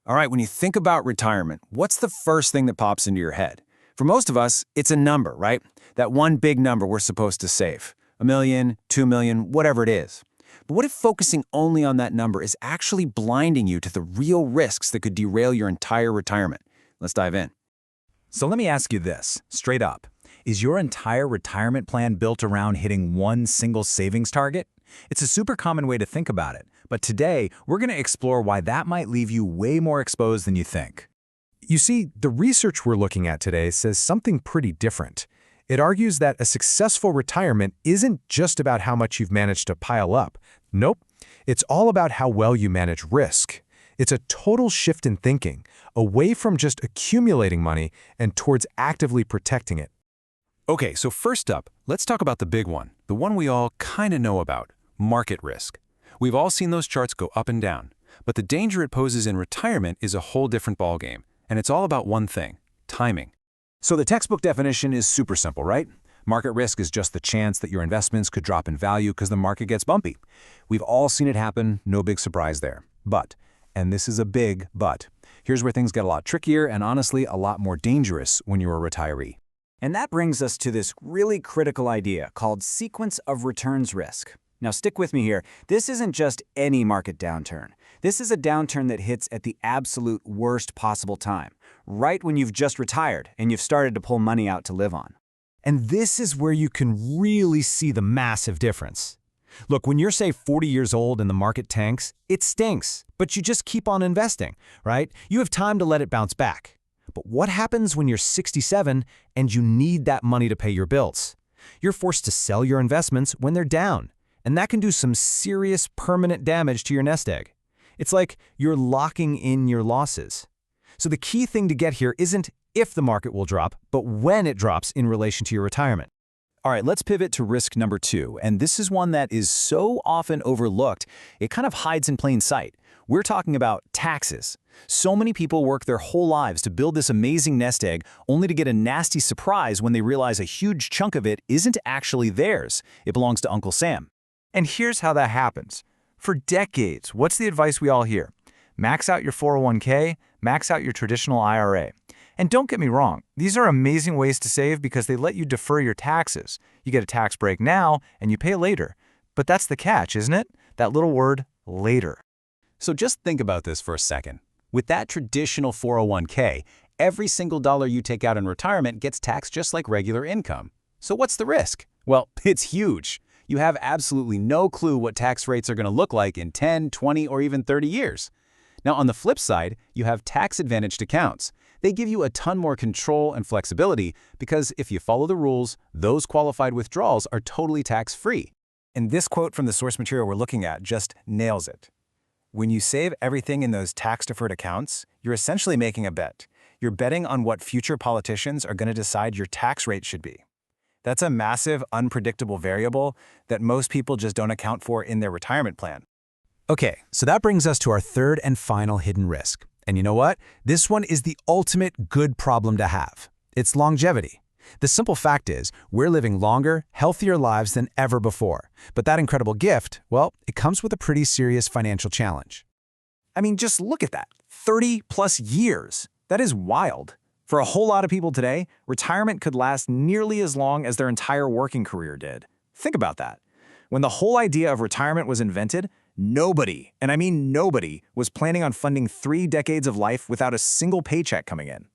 All right, when you think about retirement, what's the first thing that pops into your head? For most of us, it's a number, right? That one big number we're supposed to save. 1 million, 2 million, whatever it is. But what if focusing only on that number is actually blinding you to the real risks that could derail your entire retirement? Let's dive in. So let me ask you this, straight up. Is your entire retirement plan built around hitting one single savings target? It's a super common way to think about it, but today we're going to explore why that might leave you way more exposed than you think. You see, the research we're looking at today says something pretty different. It argues that a successful retirement isn't just about how much you've managed to pile up. Nope, it's all about how well you manage risk. It's a total shift in thinking, away from just accumulating money and towards actively protecting it. Okay, so first up, let's talk about the big one, the one we all kind of know about, market risk. We've all seen those charts go up and down, but the danger it poses in retirement is a whole different ballgame, and it's all about one thing, timing. So the textbook definition is super simple, right? Market risk is just the chance that your investments could drop in value because the market gets bumpy. We've all seen it happen, no big surprise there. But, and this is a big but, here's where things get a lot trickier and honestly a lot more dangerous when you're a retiree. And that brings us to this really critical idea called sequence of returns risk. Now stick with me here. This isn't just any market downturn. This is a downturn that hits at the absolute worst possible time, right when you've just retired and you've started to pull money out to live on. And this is where you can really see the massive difference. Look, when you're, say, 40 years old and the market tanks, it stinks, but you just keep on investing, right? You have time to let it bounce back. But what happens when you're 67 and you need that money to pay your bills? You're forced to sell your investments when they're down, and that can do some serious permanent damage to your nest egg. It's like you're locking in your losses. So the key thing to get here isn't if the market will drop, but when it drops in relation to your retirement. All right, let's pivot to risk number 2, and this is one that is so often overlooked, it kind of hides in plain sight. We're talking about taxes. So many people work their whole lives to build this amazing nest egg, only to get a nasty surprise when they realize a huge chunk of it isn't actually theirs. It belongs to Uncle Sam. And here's how that happens. For decades, what's the advice we all hear? Max out your 401k, max out your traditional IRA. And don't get me wrong, these are amazing ways to save because they let you defer your taxes. You get a tax break now and you pay later. But that's the catch, isn't it? That little word, later. So just think about this for a second. With that traditional 401k, every single dollar you take out in retirement gets taxed just like regular income. So what's the risk? Well, it's huge. You have absolutely no clue what tax rates are going to look like in 10, 20, or even 30 years. Now, on the flip side, you have tax-advantaged accounts. They give you a ton more control and flexibility because if you follow the rules, those qualified withdrawals are totally tax-free. And this quote from the source material we're looking at just nails it. When you save everything in those tax-deferred accounts, you're essentially making a bet. You're betting on what future politicians are going to decide your tax rate should be. That's a massive, unpredictable variable that most people just don't account for in their retirement plan. Okay, so that brings us to our third and final hidden risk. And you know what? This one is the ultimate good problem to have. It's longevity. The simple fact is, we're living longer, healthier lives than ever before. But that incredible gift, well, it comes with a pretty serious financial challenge. I mean, just look at that. 30 plus years. That is wild. For a whole lot of people today, retirement could last nearly as long as their entire working career did. Think about that. When the whole idea of retirement was invented, nobody, and I mean nobody, was planning on funding 3 decades of life without a single paycheck coming in.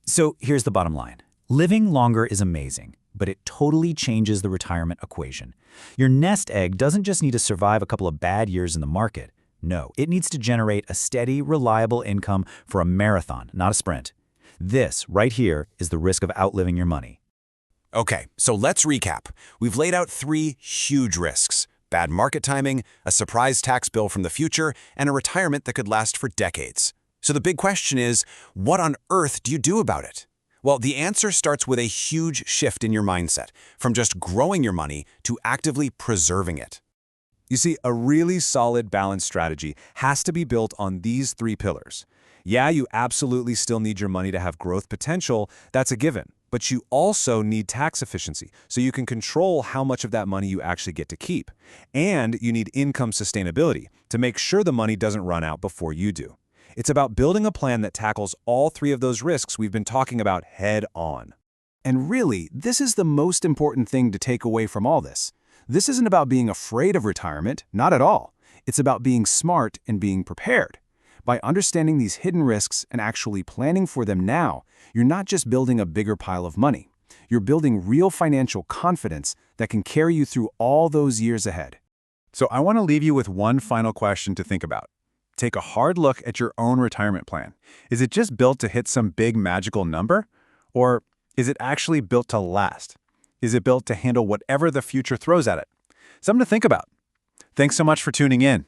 So here's the bottom line. Living longer is amazing, but it totally changes the retirement equation. Your nest egg doesn't just need to survive a couple of bad years in the market. No, it needs to generate a steady, reliable income for a marathon, not a sprint. This, right here, is the risk of outliving your money. Okay, so let's recap. We've laid out 3 huge risks: bad market timing, a surprise tax bill from the future, and a retirement that could last for decades. So the big question is, what on earth do you do about it? Well, the answer starts with a huge shift in your mindset, from just growing your money to actively preserving it. You see, a really solid balanced strategy has to be built on these 3 pillars. Yeah, you absolutely still need your money to have growth potential, that's a given. But you also need tax efficiency, so you can control how much of that money you actually get to keep. And you need income sustainability to make sure the money doesn't run out before you do. It's about building a plan that tackles all three of those risks we've been talking about head on. And really, this is the most important thing to take away from all this. This isn't about being afraid of retirement, not at all. It's about being smart and being prepared. By understanding these hidden risks and actually planning for them now, you're not just building a bigger pile of money. You're building real financial confidence that can carry you through all those years ahead. So I want to leave you with one final question to think about. Take a hard look at your own retirement plan. Is it just built to hit some big magical number? Or is it actually built to last? Is it built to handle whatever the future throws at it? Something to think about. Thanks so much for tuning in.